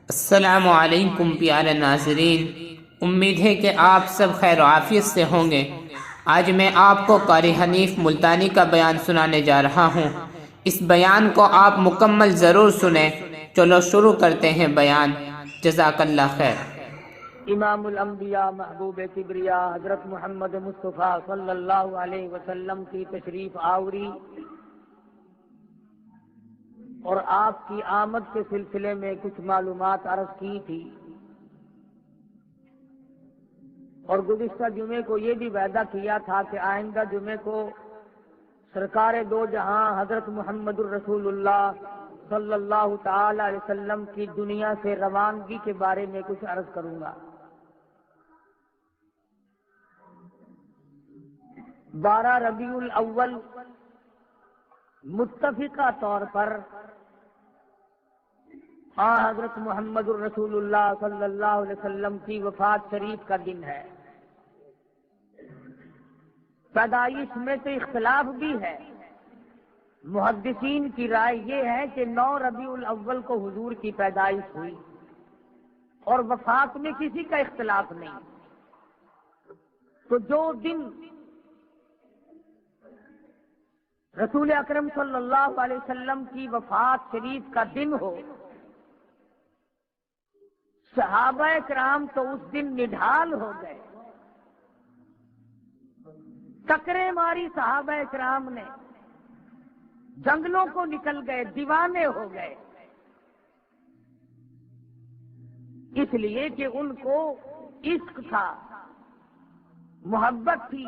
السلام علیکم پیارے ناظرین، امید ہے کہ آپ سب خیر و عافیت سے ہوں گے۔ آج میں آپ کو قاری حنیف ملتانی کا بیان سنانے جا رہا ہوں۔ اس بیان کو آپ مکمل ضرور سنیں۔ چلو شروع کرتے ہیں بیان۔ جزاک اللہ خیر۔ امام الانبیاء محبوب کبریا حضرت محمد مصطفیٰ صلی اللہ علیہ وسلم کی تشریف آوری اور آپ کی آمد کے سلسلے میں کچھ معلومات عرض کی تھی، اور گزشتہ جمعے کو یہ بھی وعدہ کیا تھا کہ آئندہ جمعے کو سرکار دو جہاں حضرت محمد الرسول اللہ صلی اللہ تعالی علیہ وسلم کی دنیا سے روانگی کے بارے میں کچھ عرض کروں گا۔ 12 ربیع الاول متفقہ طور پر حضرت محمد الرسول اللہ صلی اللہ علیہ وسلم کی وفات شریف کا دن ہے۔ پیدائش میں تو اختلاف بھی ہے۔ محدثین کی رائے یہ ہے کہ 9 ربیع الاول کو حضور کی پیدائش ہوئی، اور وفات میں کسی کا اختلاف نہیں۔ تو جو دن رسول اکرم صلی اللہ علیہ وسلم کی وفات شریف کا دن ہو، صحابہ کرام تو اس دن نڈھال ہو گئے، ٹکریں ماری صحابہ کرام نے، جنگلوں کو نکل گئے، دیوانے ہو گئے، اس لیے کہ ان کو عشق تھا، محبت تھی۔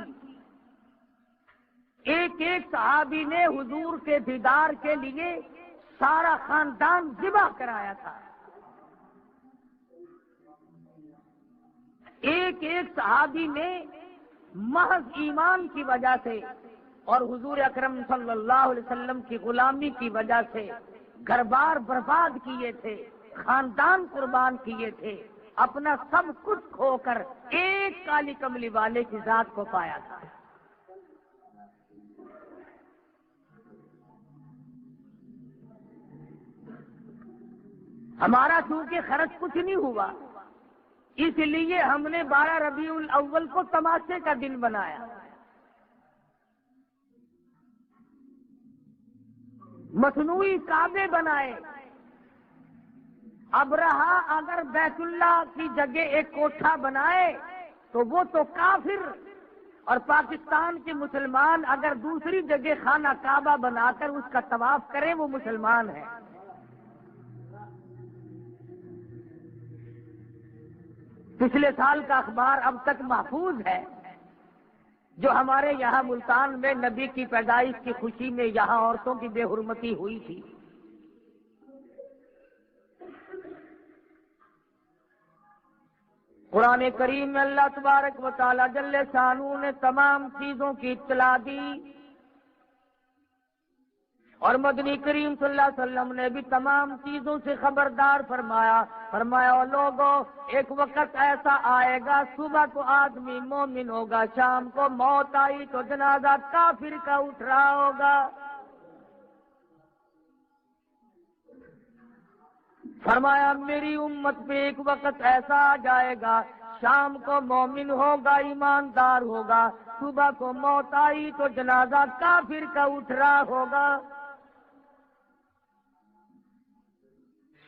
ایک ایک صحابی نے حضور کے دیدار کے لیے سارا خاندان ذبح کرایا تھا۔ ایک ایک صحابی نے محض ایمان کی وجہ سے اور حضور اکرم صلی اللہ علیہ وسلم کی غلامی کی وجہ سے گھر بار برباد کیے تھے، خاندان قربان کیے تھے، اپنا سب کچھ کھو کر ایک کالی کملی والے کی ذات کو پایا تھا۔ ہمارا چونکہ خرچ کچھ نہیں ہوا، اس لیے ہم نے 12 ربیع الاول کو تماشے کا دن بنایا۔ مصنوعی کعبے بنائے۔ اب رہا اگر بیت اللہ کی جگہ ایک کوٹھا بنائے تو وہ تو کافر، اور پاکستان کے مسلمان اگر دوسری جگہ خانہ کعبہ بنا کر اس کا طواف کریں وہ مسلمان ہیں۔ پچھلے سال کا اخبار اب تک محفوظ ہے، جو ہمارے یہاں ملتان میں نبی کی پیدائش کی خوشی میں یہاں عورتوں کی بے حرمتی ہوئی تھی۔ قرآن کریم میں اللہ تبارک و تعالی جل شانہ نے تمام چیزوں کی اطلاع دی، اور مدنی کریم صلی اللہ علیہ وسلم نے بھی تمام چیزوں سے خبردار فرمایا او لوگوں، ایک وقت ایسا آئے گا، صبح تو آدمی مومن ہوگا، شام کو موت آئی تو جنازہ کافر کا اٹھ رہا ہوگا۔ فرمایا میری امت پہ ایک وقت ایسا آ جائے گا، شام کو مومن ہوگا، ایماندار ہوگا، صبح کو موت آئی تو جنازہ کافر کا اٹھ رہا ہوگا۔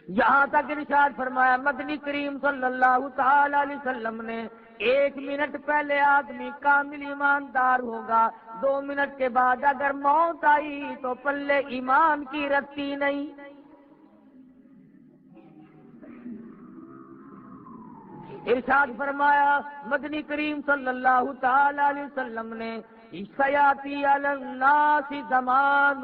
یہاں تک ارشاد فرمایا مدنی کریم صلی اللہ تعالی علیہ وسلم نے 1 منٹ پہلے آدمی کامل ایماندار ہوگا، 2 منٹ کے بعد اگر موت آئی تو پلے ایمان کی رتی نہیں۔ ارشاد فرمایا مدنی کریم صلی اللہ تعالی علیہ وسلم نے سیاتی علی الناس زمان،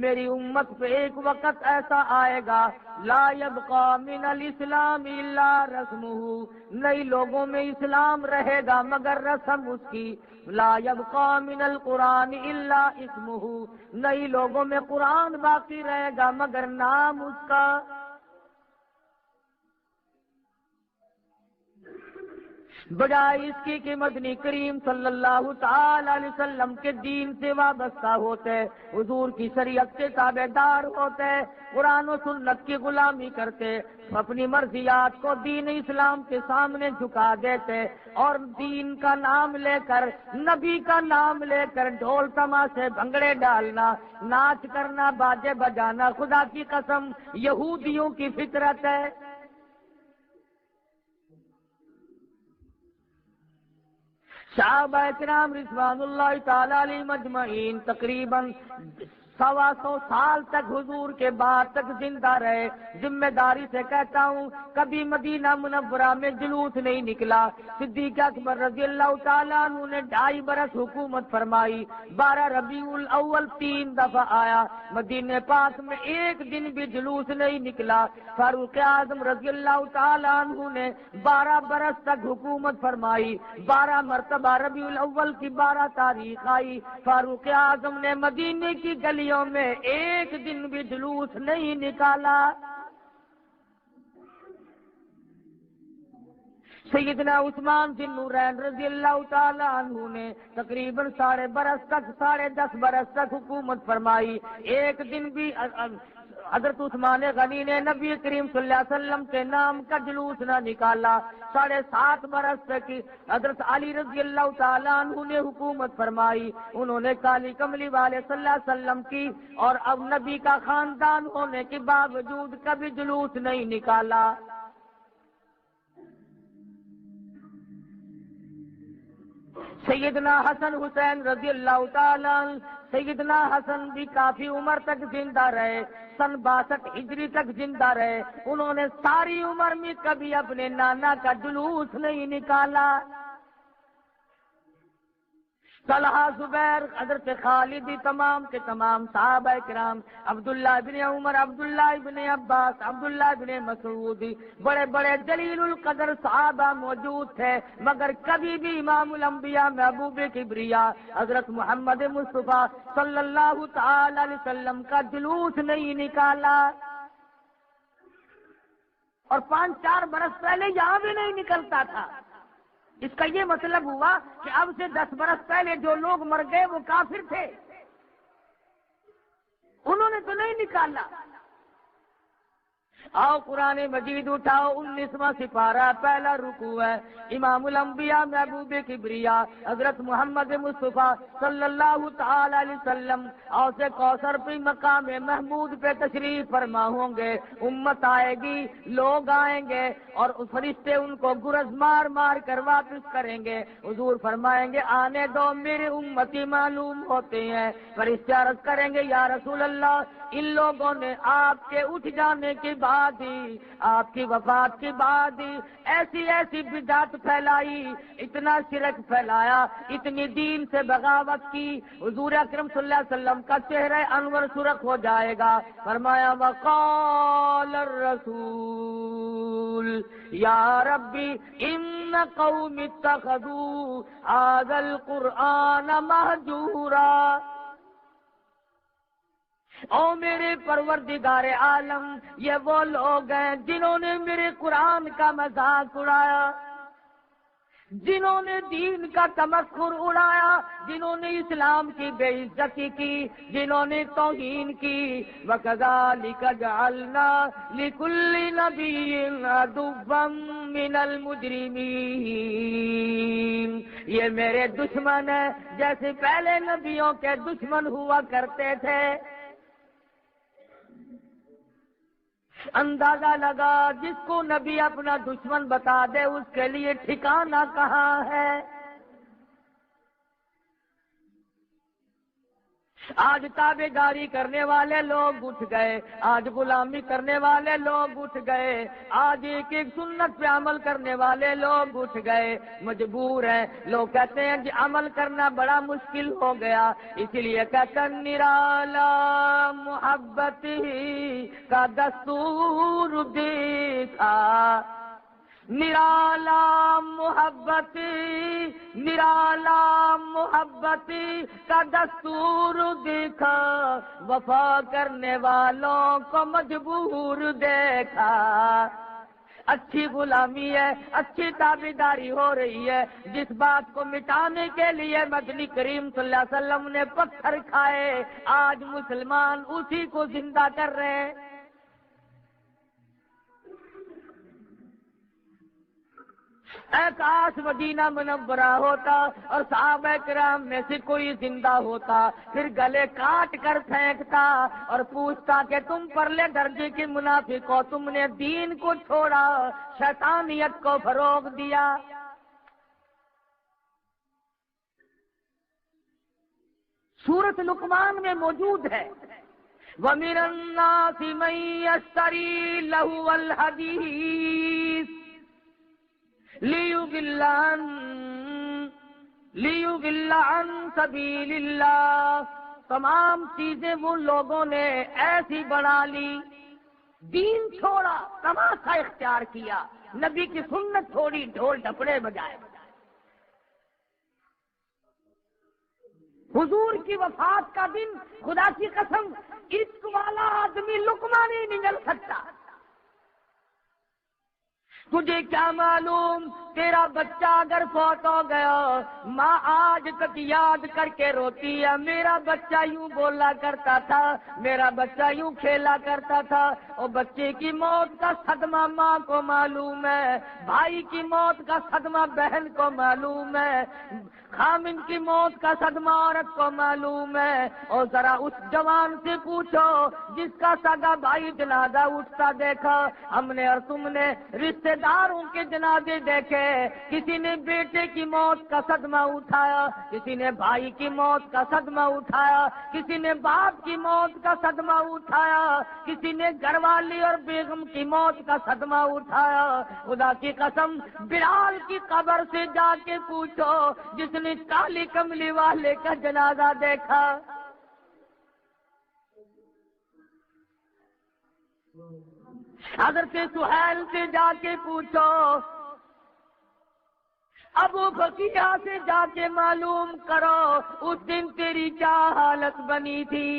میری امت پہ ایک وقت ایسا آئے گا، لا یبقى من الاسلام الا رسمہ، نئی لوگوں میں اسلام رہے گا مگر رسم اس کی، لا یبقى من القرآن الا اسمہ، نئی لوگوں میں قرآن باقی رہے گا مگر نام اس کا۔ بجائے اس کی کہ مدنی کریم صلی اللہ تعالی علیہ وسلم کے دین سے وابستہ ہوتے، حضور کی شریعت کے تابع دار ہوتے، قرآن و سنت کی غلامی کرتے، اپنی مرضیات کو دین اسلام کے سامنے جھکا دیتے اور دین کا نام لے کر، نبی کا نام لے کر ڈھول تماشے بھنگڑے ڈالنا، ناچ کرنا، باجے بجانا خدا کی قسم یہودیوں کی فطرت ہے۔ صحابہ کرام رضوان اللہ تعالی علیہ مجمعین تقریباً 125 سال تک حضور کے بعد تک زندہ رہے۔ ذمہ داری سے کہتا ہوں کبھی مدینہ منورہ میں جلوس نہیں نکلا۔ صدیق اکبر رضی اللہ تعالیٰ عنہ نے 2.5 برس حکومت فرمائی، 12 ربیع الاول 3 دفعہ آیا، مدینہ پاک میں ایک دن بھی جلوس نہیں نکلا۔ فاروق اعظم رضی اللہ تعالیٰ عنہ نے 12 برس تک حکومت فرمائی، 12 مرتبہ ربیع الاول کی 12 تاریخ آئی، فاروق اعظم نے مدینے کی گلی میں ایک دن بھی جلوس نہیں نکالا۔ سیدنا عثمان ذی النورین رضی اللہ تعالی عنہ نے تقریباً 10.5 برس تک حکومت فرمائی، ایک دن بھی حضرت عثمان غنی نے نبی کریم صلی اللہ علیہ وسلم کے نام کا جلوس نہ نکالا۔ 7.5 برس تک حضرت علی رضی اللہ تعالیٰ عنہ نے حکومت فرمائی، انہوں نے کالی کملی والے صلی اللہ علیہ وسلم کی اور اب نبی کا خاندان ہونے کے باوجود کبھی جلوس نہیں نکالا۔ سیدنا حسن حسین رضی اللہ تعالیٰ عنہ، سیدنا حسن بھی کافی عمر تک زندہ رہے، سن 62 ہجری تک زندہ رہے، انہوں نے ساری عمر میں کبھی اپنے نانا کا جلوس نہیں نکالا۔ طلحہ زبیر حضرت خالد تمام کے تمام صحابہ کرام، عبداللہ ابن عمر، عبداللہ ابن عباس، عبداللہ ابن مسعود، بڑے بڑے جلیل القدر صحابہ موجود تھے، مگر کبھی بھی امام الانبیاء محبوب کبریا حضرت محمد مصطفیٰ صلی اللہ تعالی علیہ وسلم کا جلوس نہیں نکالا، اور 5-4 برس پہلے یہاں بھی نہیں نکلتا تھا۔ اس کا یہ مطلب ہوا کہ اب سے 10 برس پہلے جو لوگ مر گئے وہ کافر تھے، انہوں نے تو نہیں نکالا۔ آؤ قرآن مجید اٹھاؤ، 19واں سپارہ، پہلا رکوع ہے، امام الانبیاء محبوب کبریا حضرت محمد مصطفیٰ صلی اللہ تعالی علیہ وسلم اوس کوثر پہ مقام محمود پہ تشریف فرما ہوں گے، امت آئے گی، لوگ آئیں گے اور فرشتے ان کو گرز مار مار کر واپس کریں گے، حضور فرمائیں گے آنے دو، میرے امتی معلوم ہوتے ہیں، فرشتے عرض کریں گے یا رسول اللہ ان لوگوں نے آپ کے اٹھ جانے کے بعد ہی، آپ کی وفات کے بعد ہی ایسی ایسی بدعت پھیلائی، اتنا شرک پھیلایا، اتنی دین سے بغاوت کی، حضور اکرم صلی اللہ علیہ وسلم کا چہرہ انور سرخ ہو جائے گا۔ فرمایا وقال الرسول یا ربی ان قوم اتخذوا هذا القرآن مہجورا، او میرے پروردگار عالم یہ وہ لوگ ہیں جنہوں نے میرے قرآن کا مذاق اڑایا، جنہوں نے دین کا تمسخر اڑایا، جنہوں نے اسلام کی بے عزتی کی، جنہوں نے توہین کی۔ وَكَذَلِكَ جَعَلْنَا لِكُلِّ نَبِيٍّ عَدُوًّا مِّنَ الْمُجْرِمِينَ، یہ میرے دشمن ہیں جیسے پہلے نبیوں کے دشمن ہوا کرتے تھے۔ اندازہ لگا جس کو نبی اپنا دشمن بتا دے اس کے لیے ٹھکانہ کہاں ہے۔ آج تابع داری کرنے والے لوگ اٹھ گئے، آج غلامی کرنے والے لوگ اٹھ گئے، آج ایک ایک سنت پہ عمل کرنے والے لوگ اٹھ گئے، مجبور ہیں۔ لوگ کہتے ہیں جی عمل کرنا بڑا مشکل ہو گیا، اسی لیے کہتے ہیں نرالا محبت کا دستور دیکھا، نرالا محبت، نرالا محبت کا دستور دیکھا، وفا کرنے والوں کو مجبور دیکھا۔ اچھی غلامی ہے، اچھی تابعداری ہو رہی ہے، جس بات کو مٹانے کے لیے مدنی کریم صلی اللہ علیہ وسلم نے پتھر کھائے، آج مسلمان اسی کو زندہ کر رہے ہیں۔ اے کاش مدینہ منورہ ہوتا اور صحابہ کرام میں سے کوئی زندہ ہوتا، پھر گلے کاٹ کر پھینکتا اور پوچھتا کہ تم پرلے درجے کے منافق ہو، تم نے دین کو چھوڑا، شیطانیت کو فروغ دیا۔ سورۃ لقمان میں موجود ہے، وَمِنَ النَّاسِ مَن يَشْتَرِي لَهْوَ الْحَدِيثِ لِيُضِلَّ عَن سَبِيلِ اللَّهِ۔ تمام چیزیں وہ لوگوں نے ایسی بنا لی، دین چھوڑا، تماشا اختیار کیا، نبی کی سنت چھوڑی، ڈھول ڈھپڑے بجائے۔ حضور کی وفات کا دن، خدا کی قسم عشق والا آدمی لقمہ نہیں جل سکتا۔ تجھے کیا معلوم، تیرا بچہ اگر فوت ہو گیا، ماں آج تک یاد کر کے روتی ہے، میرا بچہ یوں بولا کرتا تھا، میرا بچہ یوں کھیلا کرتا تھا۔ اور بچے کی موت کا صدمہ ماں کو معلوم ہے، بھائی کی موت کا صدمہ بہن کو معلوم ہے، خامن کی موت کا صدمہ عورت کو معلوم ہے۔ اور ذرا اس جوان سے پوچھو جس کا سگا بھائی جنازہ اٹھتا دیکھا ہم نے اور تم نے، رشتے داروں کے جنازے دیکھے، کسی نے بیٹے کی موت کا صدمہ اٹھایا، کسی نے بھائی کی موت کا صدمہ اٹھایا، کسی نے باپ کی موت کا صدمہ اٹھایا، کسی نے گھر والی اور بیگم کی موت کا صدمہ اٹھایا۔ خدا کی قسم بلال کی قبر سے جا کے پوچھو جس نے کالی کملی والے کا جنازہ دیکھا۔ حضرت سہیل سے جا کے پوچھو، ابو بکیہ سے جا کے معلوم کرو اس دن تیری کیا حالت بنی تھی۔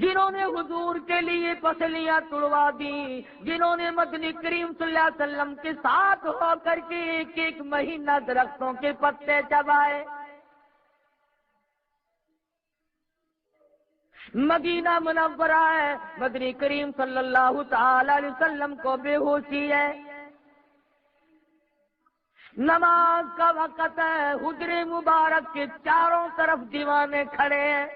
جنہوں نے حضور کے لیے پسلیاں توڑوا دی، جنہوں نے مدنی کریم صلی اللہ علیہ وسلم کے ساتھ ہو کر کے ایک ایک مہینہ درختوں کے پتے چبائے۔ مدینہ منورہ ہے، مدنی کریم صلی اللہ تعالی علیہ وسلم کو بے ہوشی ہے، نماز کا وقت ہے، حجر مبارک کے چاروں طرف دیوانے کھڑے ہیں،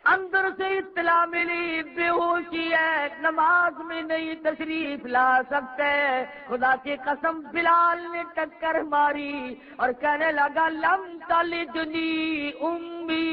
اندر سے اطلاع ملی بے ہوشی ہے، نماز میں نہیں تشریف لا سکتے۔ خدا کی قسم بلال نے ٹکر ماری اور کہنے لگا لم تلدنی امی،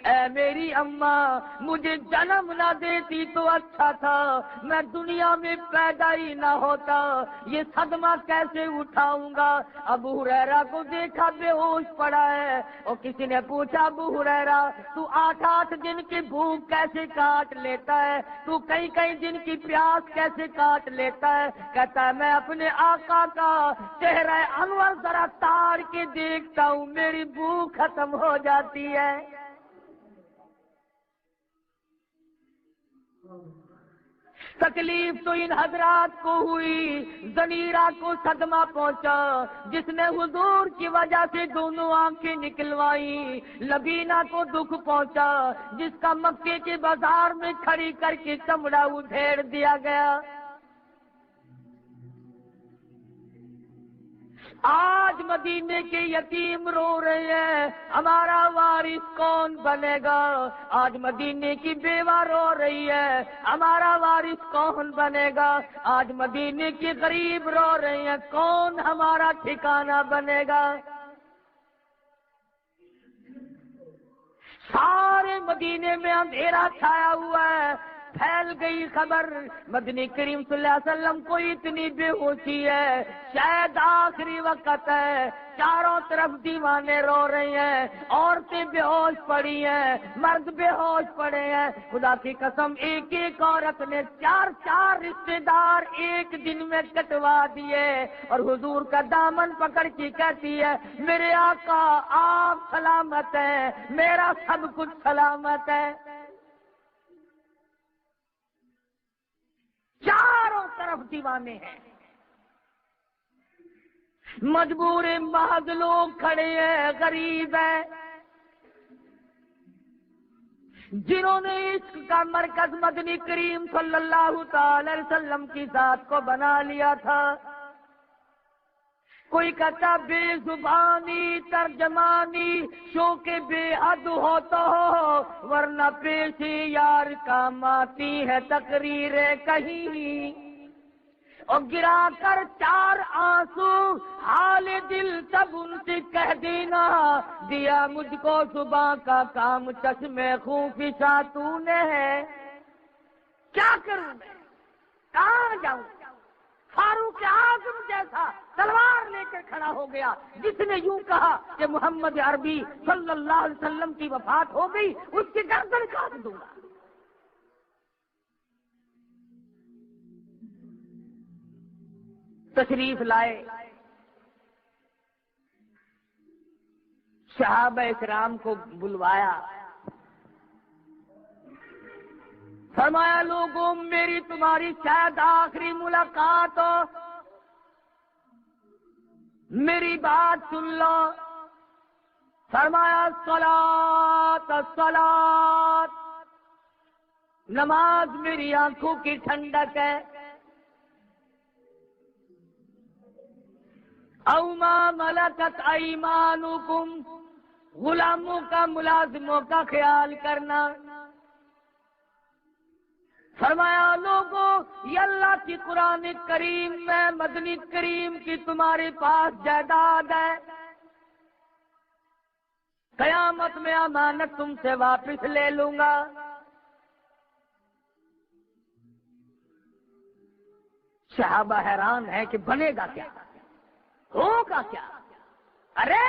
اے میری اماں مجھے جنم نہ دیتی تو اچھا تھا، میں دنیا میں پیدا ہی نہ ہوتا، یہ صدمہ کیسے اٹھاؤں گا۔ ابو ہریرہ کو دیکھا بے ہوش پڑا ہے، اور کسی نے پوچھا ابو ہریرہ تو 8 دن کی بھوک کیسے کاٹ لیتا ہے، تو کئی دن کی پیاس کیسے کاٹ لیتا ہے؟ کہتا ہے میں اپنے آقا کا چہرہ انور ذرا تار کے دیکھتا ہوں، میری بھوک ختم ہو جاتی ہے۔ تکلیف تو ان حضرات کو ہوئی، ضمیرہ کو صدمہ پہنچا، جس نے حضور کی وجہ سے دونوں آنکھیں نکلوائی، لبینہ کو دکھ پہنچا جس کا مکے کے بازار میں کھڑی کر کے چمڑا ادھیڑ دیا گیا۔ آج مدینے کے یتیم رو رہے ہیں ہمارا وارث کون بنے گا، آج مدینے کی بیوہ رو رہی ہے ہمارا وارث کون بنے گا، آج مدینے کے غریب رو رہے ہیں کون ہمارا ٹھکانہ بنے گا۔ سارے مدینے میں اندھیرا چھایا ہوا ہے، پھیل گئی خبر مدنی کریم صلی اللہ علیہ وسلم کو اتنی بے ہوشی ہے، شاید آخری وقت ہے، چاروں طرف دیوانے رو رہے ہیں، عورتیں بے ہوش پڑی ہیں، مرد بے ہوش پڑے ہیں۔ خدا کی قسم ایک ایک عورت نے 4 رشتے دار ایک دن میں کٹوا دیے، اور حضور کا دامن پکڑ کے کہتی ہے میرے آقا آپ سلامت ہیں، میرا سب کچھ سلامت ہے۔ چاروں طرف دیوانے ہیں، مجبور محض لوگ کھڑے ہیں، غریب ہیں، جنہوں نے عشق کا مرکز مدنی کریم صلی اللہ تعالی علیہ وسلم کی ذات کو بنا لیا تھا۔ کوئی کہتا بے زبانی ترجمانی شوق بے حد ہوتا ہو، ورنہ پیشی یار کام آتی ہے تقریر کہیں، اور گرا کر 4 آنسو حال دل تب ان سے کہہ دینا، دیا مجھ کو صبح کا کام چشمے خوفشا تو نے ہے۔ کیا کروں میں، کہاں جاؤں؟ فاروق اعظم جیسا تلوار لے کر کھڑا ہو گیا، جس نے یوں کہا کہ محمد عربی صلی اللہ علیہ وسلم کی وفات ہو گئی، اس کی گردن کاٹ دوں گا۔ تشریف لائے، صحابہ اکرام کو بلوایا، فرمایا لوگوں میری تمہاری شاید آخری ملاقات ہو، میری بات سن لو۔ فرمایا الصلاۃ الصلاۃ، نماز میری آنکھوں کی ٹھنڈک ہے، او ما ملکت ایمانکم، غلاموں کا ملازموں کا خیال کرنا۔ فرمایا لوگوں یہ اللہ کی قرآن کریم میں مدنی کریم کی تمہارے پاس جائیداد ہے، قیامت میں امانت تم سے واپس لے لوں گا۔ صحابہ حیران ہے کہ بنے گا کیا، ہوگا کیا؟ ارے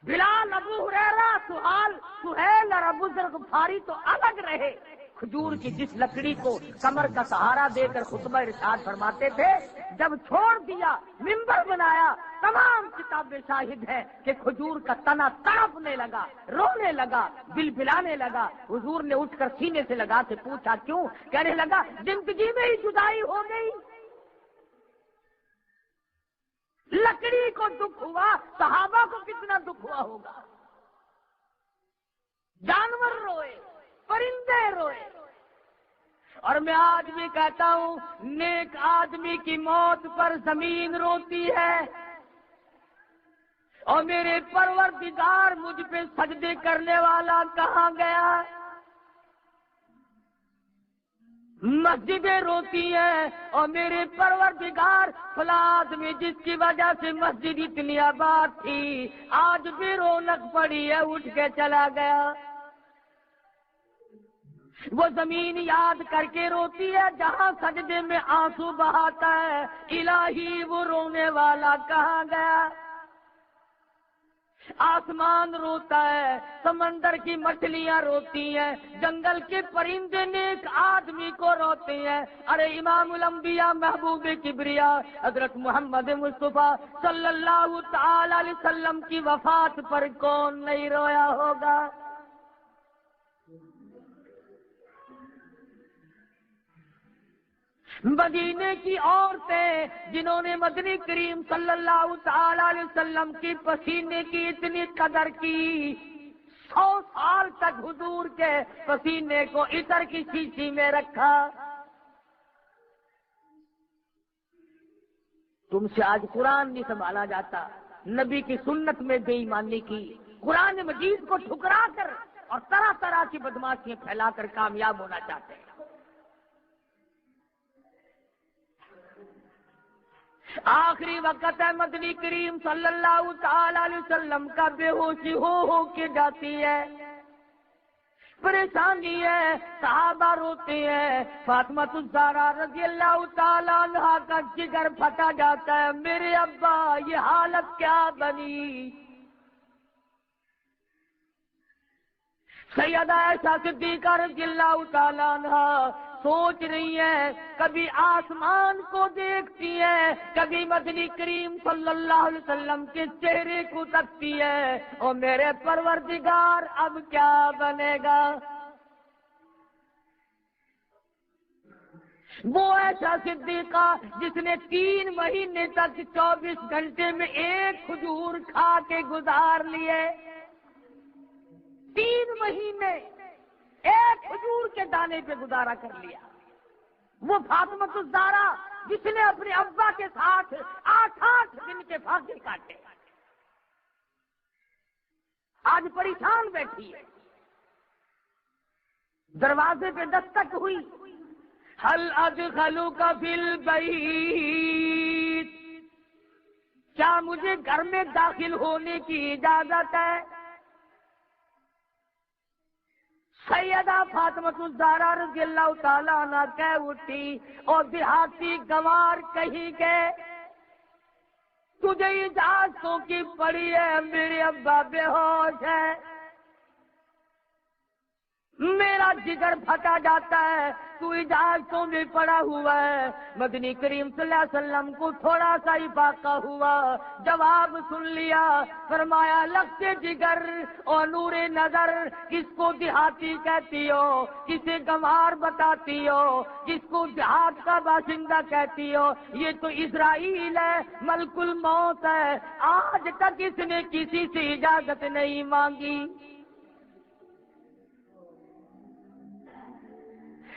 بلال، ابو ہریرہ، سہیل اور ابو ذر غفاری تو الگ رہے، کھجور کی جس لکڑی کو کمر کا سہارا دے کر خطبہ ارشاد فرماتے تھے، جب چھوڑ دیا منبر بنایا، تمام کتابیں شاہد ہیں کہ کھجور کا تنا تڑپنے لگا، رونے لگا، بلبلانے لگا۔ حضور نے اٹھ کر سینے سے لگا کے پوچھا کیوں؟ کہنے لگا زندگی میں ہی جدائی ہو گئی۔ لکڑی کو دکھ ہوا، صحابہ کو کتنا دکھ ہوا ہوگا؟ جانور روئے، پرندے روئے، اور میں آج بھی کہتا ہوں نیک آدمی کی موت پر زمین روتی ہے، اور میرے پروردگار مجھ پہ سجدے کرنے والا کہاں گیا؟ مسجدیں روتی ہیں، اور میرے پروردگار فلاں آدمی جس کی وجہ سے مسجد اتنی آباد تھی آج بھی رونق پڑی ہے، اٹھ کے چلا گیا۔ وہ زمین یاد کر کے روتی ہے جہاں سجدے میں آنسو بہاتا ہے، الہی وہ رونے والا کہاں گیا؟ آسمان روتا ہے، سمندر کی مچھلیاں روتی ہیں، جنگل کے پرندے نیک آدمی کو روتے ہیں۔ ارے امام الانبیاء محبوب کبریا حضرت محمد مصطفیٰ صلی اللہ تعالی علیہ وسلم کی وفات پر کون نہیں رویا ہوگا؟ مدینے کی عورتیں جنہوں نے مدنی کریم صلی اللہ تعالی علیہ وسلم کی پسینے کی اتنی قدر کی، 100 سال تک حضور کے پسینے کو عطر کی شیشی میں رکھا۔ تم سے آج قرآن نہیں سنبھالا جاتا، نبی کی سنت میں بے ایمانی کی، قرآن مجید کو ٹھکرا کر اور طرح طرح کی بدماشیاں پھیلا کر کامیاب ہونا چاہتے ہیں۔ آخری وقت ہے، مدنی کریم صلی اللہ تعالی علیہ وسلم کا بے ہوشی ہو کے جاتی ہے، پریشانی ہے، صحابہ روتے ہیں، فاطمہ الزہرا رضی اللہ تعالیٰ عنہا کا جگر پھٹا جاتا ہے، میرے ابا یہ حالت کیا بنی؟ سیدہ عائشہ صدیقہ رضی اللہ تعالیٰ عنہا سوچ رہی ہے، کبھی آسمان کو دیکھتی ہے، کبھی مدنی کریم صلی اللہ علیہ وسلم کے چہرے کو تکتی ہے، اور میرے پروردگار اب کیا بنے گا؟ وہ عائشہ صدیقہ جس نے 3 مہینے تک 24 گھنٹے میں ایک کھجور کھا کے گزار لیے، 3 مہینے ایک کھجور کے دانے پہ گزارا کر لیا، وہ فاطمہ الزہرا جس نے اپنے ابا کے ساتھ 8 دن کے فاصلے کاٹے، آج پریشان بیٹھی ہے، دروازے پہ دستک ہوئی، حل ادخلوک فی البیت، کیا مجھے گھر میں داخل ہونے کی اجازت ہے؟ سیدہ فاطمہ الزہرا رضی اللہ تعالیٰ عنہ کہہ اٹھی، اور دیہاتی گوار کہیں گے تجھے اجازتوں کی پڑی ہے، میرے ابا بے ہوش ہے، میرا جگر پھٹا جاتا ہے، تو اجازتوں میں پڑا ہوا ہے۔ مدنی کریم صلی اللہ علیہ وسلم کو تھوڑا سا ہی فاقہ ہوا، جواب سن لیا، فرمایا لگتے جگر اور نور نظر کس کو دیہاتی کہتی ہو، کسے گنوار بتاتی ہو، کس کو دیہات کا باشندہ کہتی ہو؟ یہ تو اسرائیل ہے، ملک الموت ہے، آج تک اس نے کسی سے اجازت نہیں مانگی۔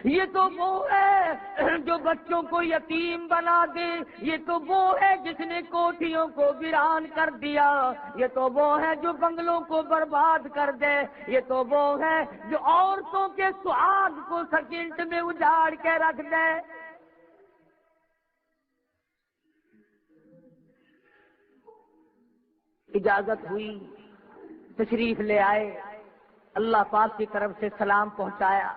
یہ تو وہ ہے جو بچوں کو یتیم بنا دے، یہ تو وہ ہے جس نے کوٹھیوں کو ویران کر دیا، یہ تو وہ ہے جو بنگلوں کو برباد کر دے، یہ تو وہ ہے جو عورتوں کے سہاگ کو سیکنڈ میں اجاڑ کے رکھ دے۔ اجازت ہوئی، تشریف لے آئے، اللہ پاک کی طرف سے سلام پہنچایا،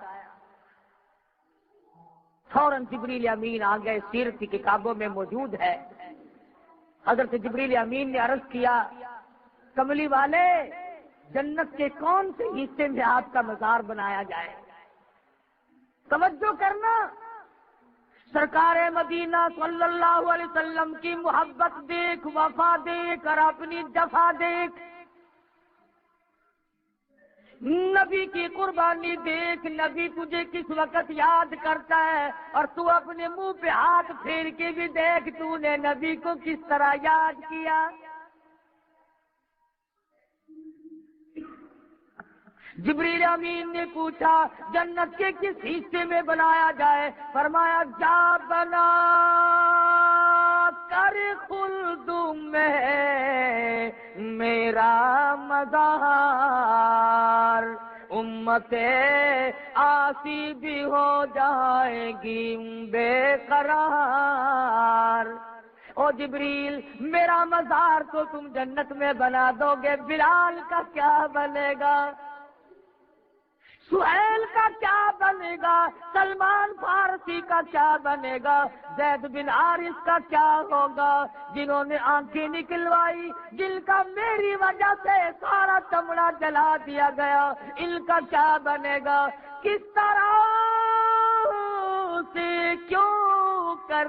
فوراً جبریل امین آ گئے، سیرت کی کتابوں میں موجود ہے۔ حضرت جبریل امین نے عرض کیا، کملی والے جنت کے کون سے حصے میں آپ کا مزار بنایا جائے؟ توجہ کرنا، سرکار مدینہ صلی اللہ علیہ وسلم کی محبت دیکھ، وفا دیکھ اور اپنی جفا دیکھ، نبی کی قربانی دیکھ، نبی تجھے کس وقت یاد کرتا ہے، اور تو اپنے منہ پہ ہاتھ پھیر کے بھی دیکھ تو نے نبی کو کس طرح یاد کیا۔ جبریل امین نے پوچھا جنت کے کس حصے میں بنایا جائے؟ فرمایا جا بنا کر خلد میں میرا مزار، امت آسی بھی ہو جائے گی بے قرار۔ او جبریل میرا مزار تو تم جنت میں بنا دو گے، بلال کا کیا بنے گا؟ سہیل کا کیا بنے گا؟ سلمان فارسی کا کیا بنے گا؟ زید بن حارث کا کیا ہوگا؟ جنہوں نے آنکھیں نکلوائی، جن کا میری وجہ سے سارا چمڑا جلا دیا گیا، ان کا کیا بنے گا؟ کس طرح سے کیوں کر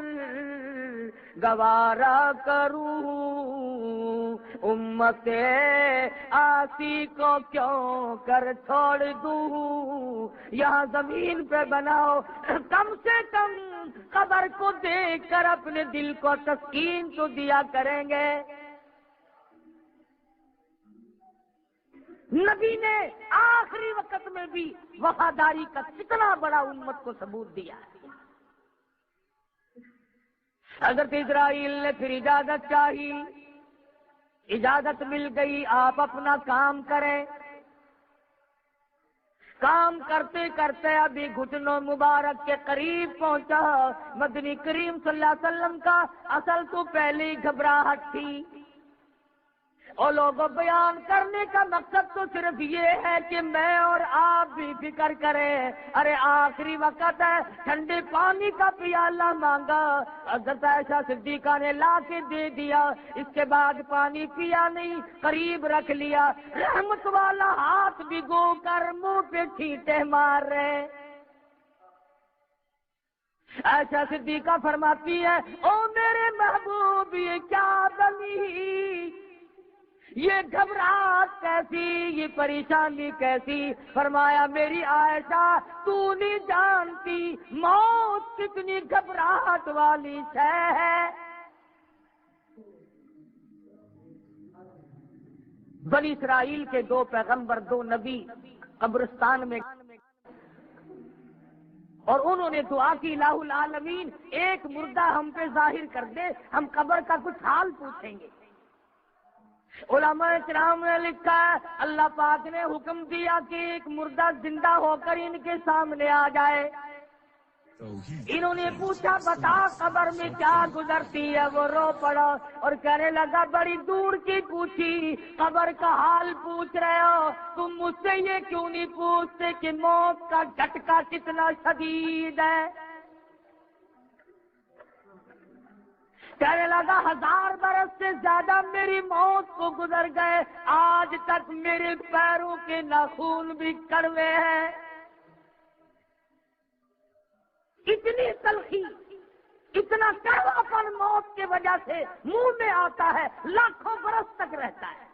گوارا کروں، امت آسی کو کیوں کر چھوڑ دوں؟ یہاں زمین پہ بناؤ، کم سے کم قبر کو دیکھ کر اپنے دل کو تسکین تو دیا کریں گے۔ نبی نے آخری وقت میں بھی وفاداری کا کتنا بڑا امت کو ثبوت دیا ہے۔ حضرت اسرائیل نے پھر اجازت چاہی، اجازت مل گئی، آپ اپنا کام کریں۔ کام کرتے کرتے ابھی گھٹنوں مبارک کے قریب پہنچا، مدنی کریم صلی اللہ علیہ وسلم کا اصل تو پہلے ہی گھبراہٹ تھی، اور لوگوں بیان کرنے کا مقصد تو صرف یہ ہے کہ میں اور آپ بھی فکر کریں. ارے آخری وقت ہے, ٹھنڈے پانی کا پیالہ مانگا, حضرت عائشہ صدیقہ نے لا کے دے دیا. اس کے بعد پانی پیا نہیں, قریب رکھ لیا. رحمت والا ہاتھ بھگو کر منہ پہ چھینٹے مار رہے. عائشہ صدیقہ فرماتی ہے, او میرے محبوب یہ کیا بنی, یہ گھبراہٹ کیسی, یہ پریشانی کیسی. فرمایا میری عائشہ تو نہیں جانتی موت کتنی گھبراہٹ والی شے ہے. بنی اسرائیل کے 2 پیغمبر 2 نبی قبرستان میں, اور انہوں نے دعا کی الہ العالمین ایک مردہ ہم پہ ظاہر کر دے, ہم قبر کا کچھ حال پوچھیں گے. علماء کرام نے لکھا ہے اللہ پاک نے حکم دیا کہ ایک مردہ زندہ ہو کر ان کے سامنے آ جائے. انہوں نے پوچھا بتا قبر میں کیا گزرتی ہے, وہ رو پڑا اور کہنے لگا بڑی دور کی پوچھی, قبر کا حال پوچھ رہے ہو, تم مجھ سے یہ کیوں نہیں پوچھتے کہ موت کا جھٹکا کتنا شدید ہے. کہنے لگا 1000 برس سے زیادہ میری موت کو گزر گئے, آج تک میرے پیروں کے ناخن بھی کڑوے ہیں. اتنی تلخی, اتنا کڑوا پن موت کی وجہ سے منہ میں آتا ہے, لاکھوں برس تک رہتا ہے.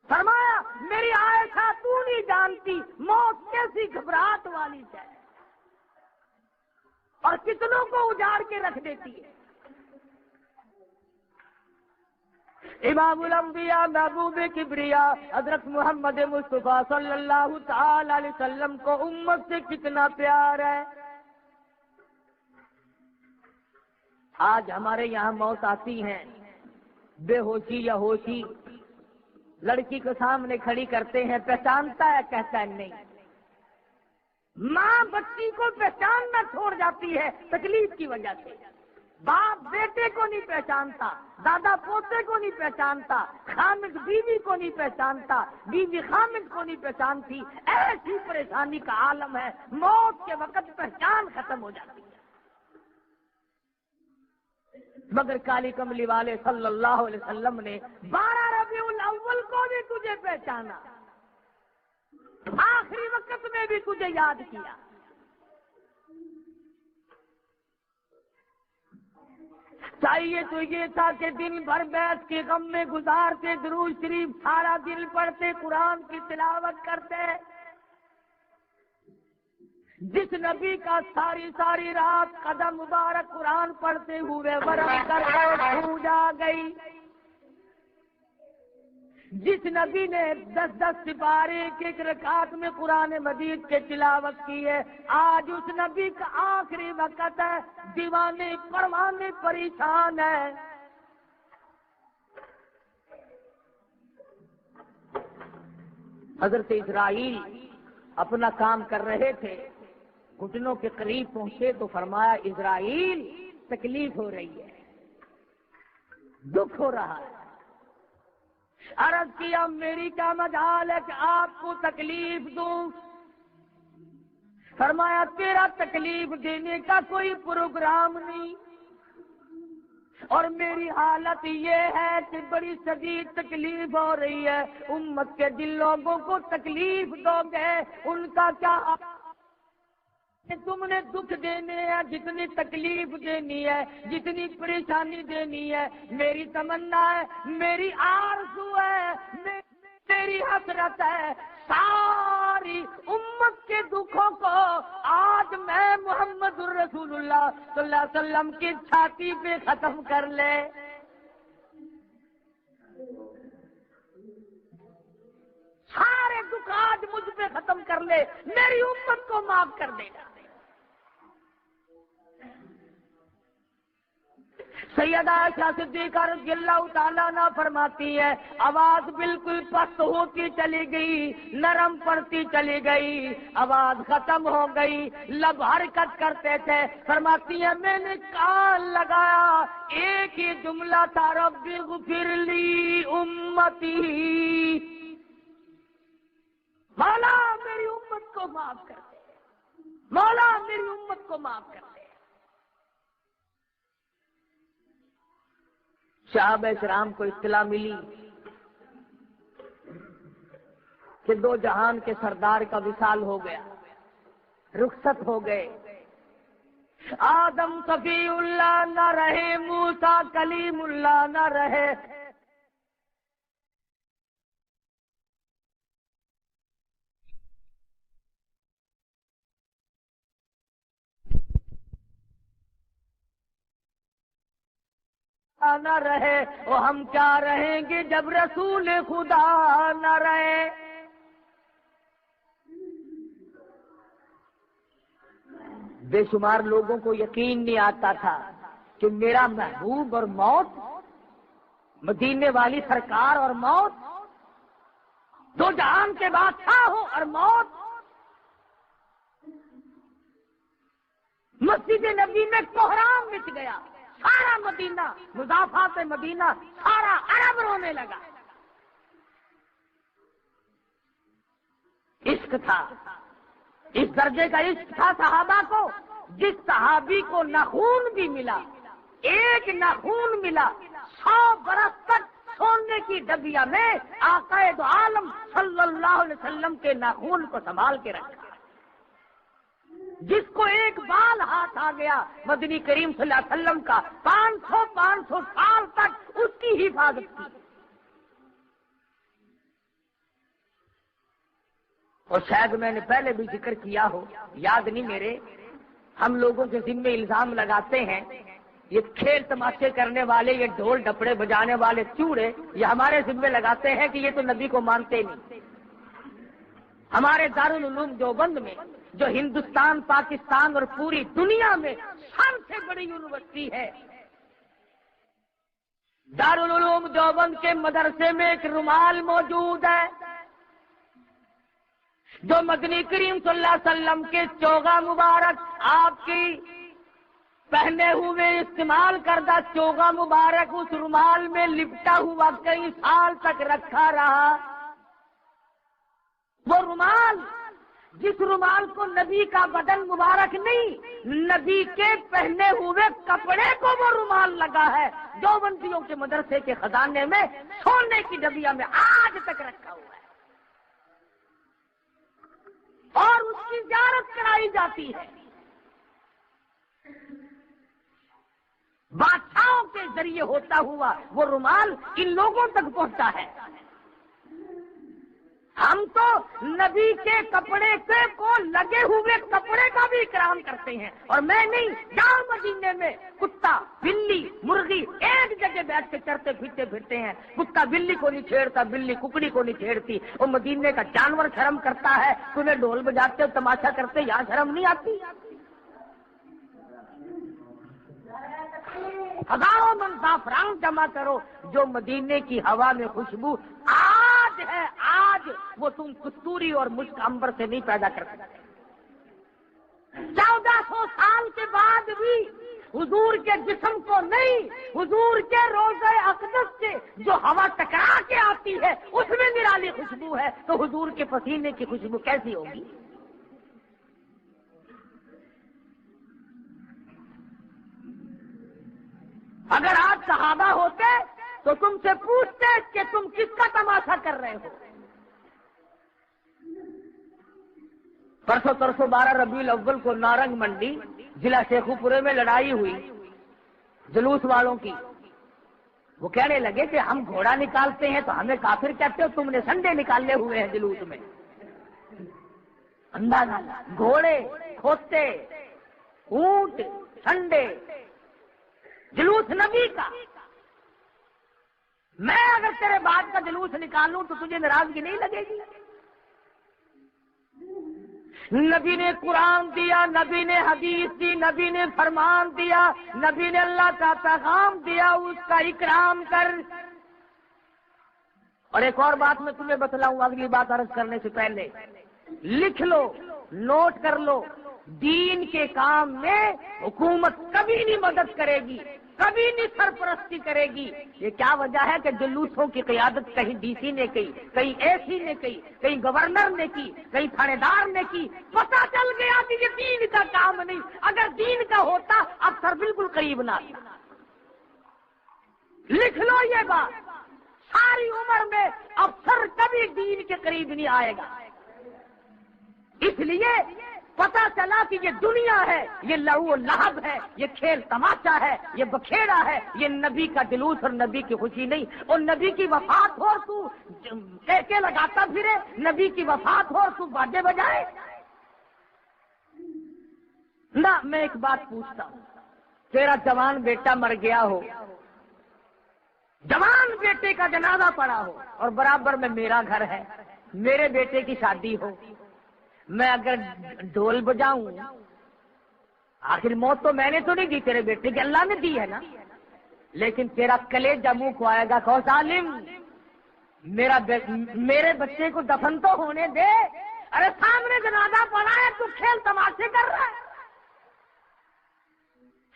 فرمایا میری عائشہ تو نہیں جانتی موت کیسی گھبراہٹ والی ہے اور کتنوں کو اجاڑ کے رکھ دیتی ہے. امام الانبیاء محبوب کبریا حضرت محمد مصطفیٰ صلی اللہ تعالی علیہ وسلم کو امت سے کتنا پیار ہے. آج ہمارے یہاں موت آتی ہیں, بے ہوشی یا ہوشی, لڑکی کو سامنے کھڑی کرتے ہیں, پہچانتا ہے کہتا ہے نہیں. ماں بچی کو پہچاننا چھوڑ جاتی ہے تکلیف کی وجہ سے. باپ بیٹے کو نہیں پہچانتا, دادا پوتے کو نہیں پہچانتا, خامد بیوی کو نہیں پہچانتا, بیوی خامد کو نہیں پہچانتی. ایسی پریشانی کا عالم ہے, موت کے وقت پہچان ختم ہو جاتی ہے. مگر کالی کملی والے صلی اللہ علیہ وسلم نے 12 ربیع الاول کو بھی تجھے پہچانا, آخری وقت میں بھی تجھے یاد کیا. چاہیے تو یہ تھا کہ دن بھر بیٹھ کے غم میں گزارتے, درود شریف سارا دن پڑھتے, قرآن کی تلاوت کرتے. جس نبی کا ساری رات قدم مبارک قرآن پڑھتے ہوئے ورم کر بھوج آ گئی, جس نبی نے 10 سپارے ایک رکعت میں قرآن مجید کے تلاوت کی ہے, آج اس نبی کا آخری وقت ہے, دیوانے پروانے پریشان ہے. حضرت اسرائیل اپنا کام کر رہے تھے, گھٹنوں کے قریب پہنچے تو فرمایا اسرائیل تکلیف ہو رہی ہے, دکھ ہو رہا ہے. عرض کیا میری کیا مجال ہے کہ آپ کو تکلیف دوں. فرمایا تیرا تکلیف دینے کا کوئی پروگرام نہیں, اور میری حالت یہ ہے کہ بڑی شدید تکلیف ہو رہی ہے. امت کے جن لوگوں کو تکلیف دو گے ان کا کیا, تم نے دکھ دینے ہیں, جتنی تکلیف دینی ہے, جتنی پریشانی دینی ہے. میری تمنا ہے, میری آرزو ہے, میری حسرت ہے, ساری امت کے دکھوں کو آج میں محمد الرسول اللہ صلی اللہ علیہ وسلم کی چھاتی پہ ختم کر لے. سارے دکھ آج مجھ پہ ختم کر لے, میری امت کو معاف کر دے گا. سیدہ عائشہ صدیقہ رضی اللہ تعالیٰ عنہ فرماتی ہے آواز بالکل پست ہوتی چلی گئی، نرم پڑتی چلی گئی، آواز ختم ہو گئی، لب حرکت کرتے تھے۔ فرماتی ہے میں نے کان لگایا، ایک ہی جملہ تھا، رب اغفر لی امتی، مولا میری امت کو معاف کر دے، مولا میری امت کو معاف کر دے۔ صحابہ کرام کو اطلاع ملی کہ دو جہان کے سردار کا وصال ہو گیا، رخصت ہو گئے۔ آدم صفی اللہ نہ رہے، موسیٰ کلیم اللہ نہ رہے، نہ رہے، وہ ہم کیا رہیں گے جب رسول خدا نہ رہے۔ بے شمار لوگوں کو یقین نہیں آتا تھا کہ میرا محبوب اور موت، مدینے والی سرکار اور موت، دو جہان کے بادشاہ ہو اور موت۔ مسجد نبی میں کوہرام مچ گیا، سارا مدینہ، مضافات مدینہ، سارا عرب رونے لگا۔ عشق تھا، اس درجے کا عشق تھا صحابہ کو، جس صحابی کو نہ خون بھی ملا، ایک نہ خون ملا، 100 برس تک سونے کی ڈبیا میں آقا دو عالم صلی اللہ علیہ وسلم کے ناخون کو سنبھال کے رکھا۔ جس کو ایک بال ہاتھ آ گیا مدنی کریم صلی اللہ علیہ وسلم کا، 500 سال تک اس کی حفاظت کی۔ اور شاید میں نے پہلے بھی ذکر کیا ہو، یاد نہیں میرے، ہم لوگوں کے ذمے الزام لگاتے ہیں یہ کھیل تماشے کرنے والے، یہ ڈھول ڈپڑے بجانے والے چوڑے، یہ ہمارے ذمے لگاتے ہیں کہ یہ تو نبی کو مانتے نہیں۔ ہمارے دارالعلوم دیوبند میں، جو ہندوستان، پاکستان اور پوری دنیا میں سب سے بڑی یونیورسٹی ہے، دارالعلوم دیوبند کے مدرسے میں ایک رومال موجود ہے جو مدنی کریم صلی اللہ علیہ وسلم کے چوغا مبارک، آپ کی پہنے ہوئے استعمال کردہ چوغا مبارک اس رومال میں لپٹا ہوا کئی سال تک رکھا رہا۔ وہ رومال، جس رومال کو نبی کا بدن مبارک نہیں، نبی کے پہنے ہوئے کپڑے کو وہ رومال لگا ہے، دیوبندیوں کے مدرسے کے خزانے میں سونے کی ڈبیا میں آج تک رکھا ہوا ہے، اور اس کی زیارت کرائی جاتی ہے۔ بادشاہوں کے ذریعے ہوتا ہوا وہ رومال ان لوگوں تک پہنچتا ہے۔ ہم تو نبی کے کپڑے کو لگے ہوئے کپڑے کا بھی اکرام کرتے ہیں، اور میں نہیں، جہاں مدینے میں کتا، بلی، مرغی ایک جگہ بیٹھ کے چرتے پھرتے ہیں، کتا بلی کو نہیں چھیڑتا، بلی ککڑی کو نہیں چھیڑتی، وہ مدینے کا جانور شرم کرتا ہے، تمہیں ڈھول بجاتے تماشا کرتے، یہاں شرم نہیں آتی؟ ہزاروں من زعفران جمع کرو، جو مدینے کی ہوا میں خوشبو آج ہے، آج وہ تم کستوری اور مشک عنبر سے نہیں پیدا کر سکتے۔ 1400 سال کے بعد بھی حضور کے جسم کو نہیں، حضور کے روضہ اقدس سے جو ہوا ٹکرا کے آتی ہے اس میں نرالی خوشبو ہے، تو حضور کے پسینے کی خوشبو کیسی ہوگی؟ اگر آج صحابہ ہوتے تو تم سے پوچھتے کہ تم کس کا تماشا کر رہے ہو۔ پرسوں 12 ربیع الاول کو نارنگ منڈی ضلع شیخو پورے میں لڑائی ہوئی جلوس والوں کی۔ وہ کہنے لگے کہ ہم گھوڑا نکالتے ہیں تو ہمیں کافر کہتے ہو، تم نے سنڈے نکالے ہوئے ہیں جلوس میں۔ اندازہ، گھوڑے، کھوتے، اونٹ، سنڈے، جلوس نبی کا۔ میں اگر تیرے بات کا جلوس نکالوں تو تجھے ناراضگی نہیں لگے گی؟ نبی نے قرآن دیا، نبی نے حدیث دی، نبی نے فرمان دیا، نبی نے اللہ کا پیغام دیا، اس کا اکرام کر۔ اور ایک اور بات میں تمہیں بتلاؤں اگلی بات عرض کرنے سے پہلے، لکھ لو، نوٹ کر لو، دین کے کام میں حکومت کبھی نہیں مدد کرے گی، کبھی نہیں سرپرستی کرے گی۔ یہ کیا وجہ ہے کہ جلوسوں کی قیادت کہیں ڈی سی نے کی، کہیں اے سی نے کی، کہیں گورنر نے کی، کہیں تھانے دار نے کی۔ پتہ چل گیا کہ یہ دین کا کام نہیں، اگر دین کا ہوتا افسر بالکل قریب نہ آتا۔ لکھ لو یہ بات، ساری عمر میں افسر کبھی دین کے قریب نہیں آئے گا۔ اس لیے پتا چلا کہ یہ دنیا ہے، یہ لہو و لہب ہے، یہ کھیل تماشا ہے، یہ بکھیڑا ہے، یہ نبی کا جلوس اور نبی کی خوشی نہیں۔ اور نبی کی وفات ہو اور تو ٹیکے لگاتا پھرے، نبی کی وفات ہو اور تو باجے بجائے نہ۔ میں ایک بات پوچھتا ہوں، تیرا جوان بیٹا مر گیا ہو، جوان بیٹے کا جنازہ پڑا ہو، اور برابر میں میرا گھر ہے، میرے بیٹے کی شادی ہو، میں اگر ڈھول بجاؤں، آخر موت تو میں نے تو نہیں دی، تیرے بیٹے کی اللہ نے دی ہے نا، لیکن تیرا کلیجہ منہ کو آئے گا، کہو سالم میرے بچے کو دفن تو ہونے دے۔ ارے سامنے جنازہ پڑا ہے، تو کھیل تماشے کر رہا ہے۔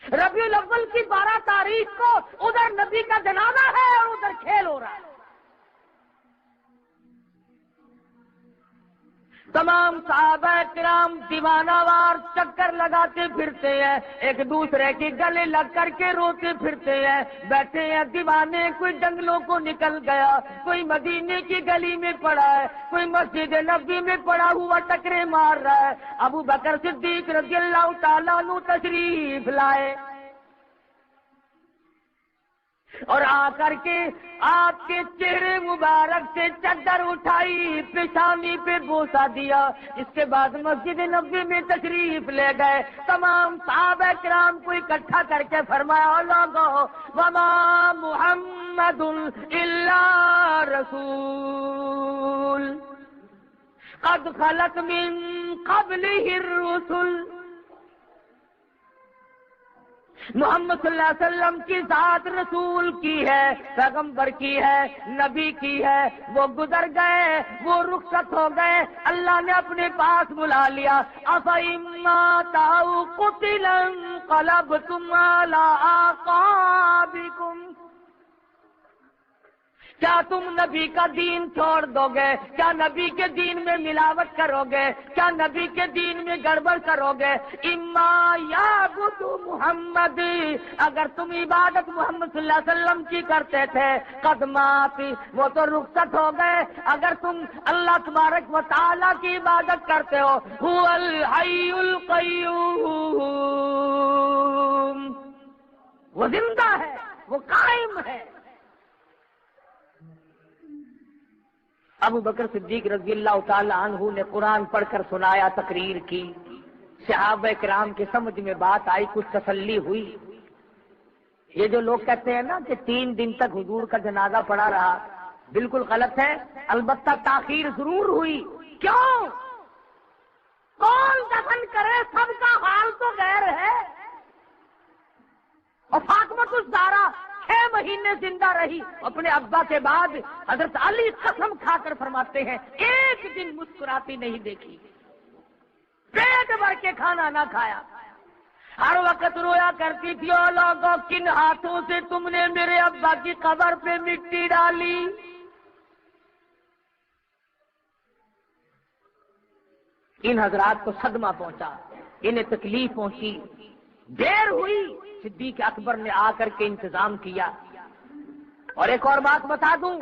ربیع الاول کی 12 تاریخ کو ادھر نبی کا جنازہ ہے اور ادھر کھیل ہو رہا ہے۔ تمام صحابہ کرام دیوانہ وار چکر لگاتے پھرتے ہیں، ایک دوسرے کے گلے لگ کر کے روتے پھرتے ہیں، بیٹھے ہیں دیوانے۔ کوئی جنگلوں کو نکل گیا، کوئی مدینے کی گلی میں پڑا ہے، کوئی مسجد نبی میں پڑا ہوا ٹکرے مار رہا ہے۔ ابو بکر صدیق رضی اللہ تعالیٰ عنہ تشریف لائے اور آ کر کے آپ کے چہرے مبارک سے چادر اٹھائی، پیشانی پہ بوسہ دیا۔ اس کے بعد مسجد نبوی میں تشریف لے گئے، تمام صحابہ کرام کو اکٹھا کر کے فرمایا، لوگو وما محمد الا رسول قد خلت من قبلہ الرسل۔ محمد صلی اللہ علیہ وسلم کی ذات رسول کی ہے، پیغمبر کی ہے، نبی کی ہے، وہ گزر گئے، وہ رخصت ہو گئے، اللہ نے اپنے پاس بلا لیا۔ أَفَإِن مَّاتَ أَوْ قُتِلَ انقلبتم عَلَىٰ أَعْقَابِكُمْ، کیا تم نبی کا دین چھوڑ دو گے؟ کیا نبی کے دین میں ملاوٹ کرو گے؟ کیا نبی کے دین میں گڑبڑ کرو گے؟ اما یعبد محمد، اگر تم عبادت محمد صلی اللہ علیہ وسلم کی کرتے تھے، قدمات وہ تو رخصت ہو گئے۔ اگر تم اللہ تبارک و تعالیٰ کی عبادت کرتے ہو، هو الحی القیوم، وہ زندہ ہے، وہ قائم ہے۔ ابو بکر صدیق رضی اللہ تعالی عنہ نے قرآن پڑھ کر سنایا، تقریر کی، صحابہ کرام کی سمجھ میں بات آئی، کچھ تسلی ہوئی۔ یہ جو لوگ کہتے ہیں نا کہ 3 دن تک حضور کا جنازہ پڑا رہا، بالکل غلط ہے۔ البتہ تاخیر ضرور ہوئی۔ کیوں؟ کون دفن کرے، سب کا حال تو غیر ہے۔ اور فاطمہ الزہرا 6 مہینے زندہ رہی، اپنے ابا کے بعد حضرت علی قسم کھا کر فرماتے ہیں ایک دن مسکراتی نہیں دیکھی، پیٹ بھر کے کھانا نہ کھایا، ہر وقت رویا کرتی تھی، او لوگوں کن ہاتھوں سے تم نے میرے ابا کی قبر پہ مٹی ڈالی۔ ان حضرات کو صدمہ پہنچا، انہیں تکلیف پہنچی، دیر ہوئی، صدیق اکبر نے آ کر کے انتظام کیا۔ اور ایک اور بات بتا دوں،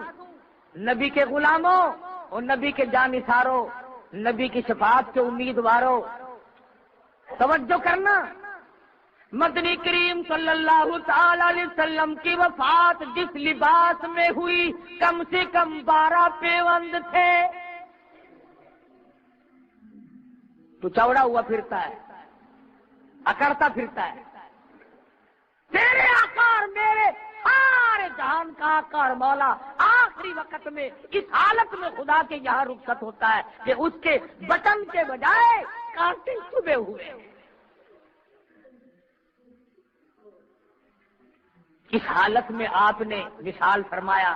نبی کے غلاموں اور نبی کے جانثاروں، نبی کی شفاعت کے امیدواروں، توجہ کرنا، مدنی کریم صلی اللہ تعالی علیہ وسلم کی وفات جس لباس میں ہوئی، کم سے کم 12 پیوند تھے۔ تو چوڑا ہوا پھرتا ہے، اکڑتا پھرتا ہے، تیرے آقا اور میرے سارے جہان کا آقا اور مولا، آقا آخری وقت میں اس حالت میں خدا کے یہاں رخصت ہوتا ہے کہ اس کے بٹن کے بجائے کانٹے چبھے ہوئے. اس حالت میں آپ نے وصال فرمایا.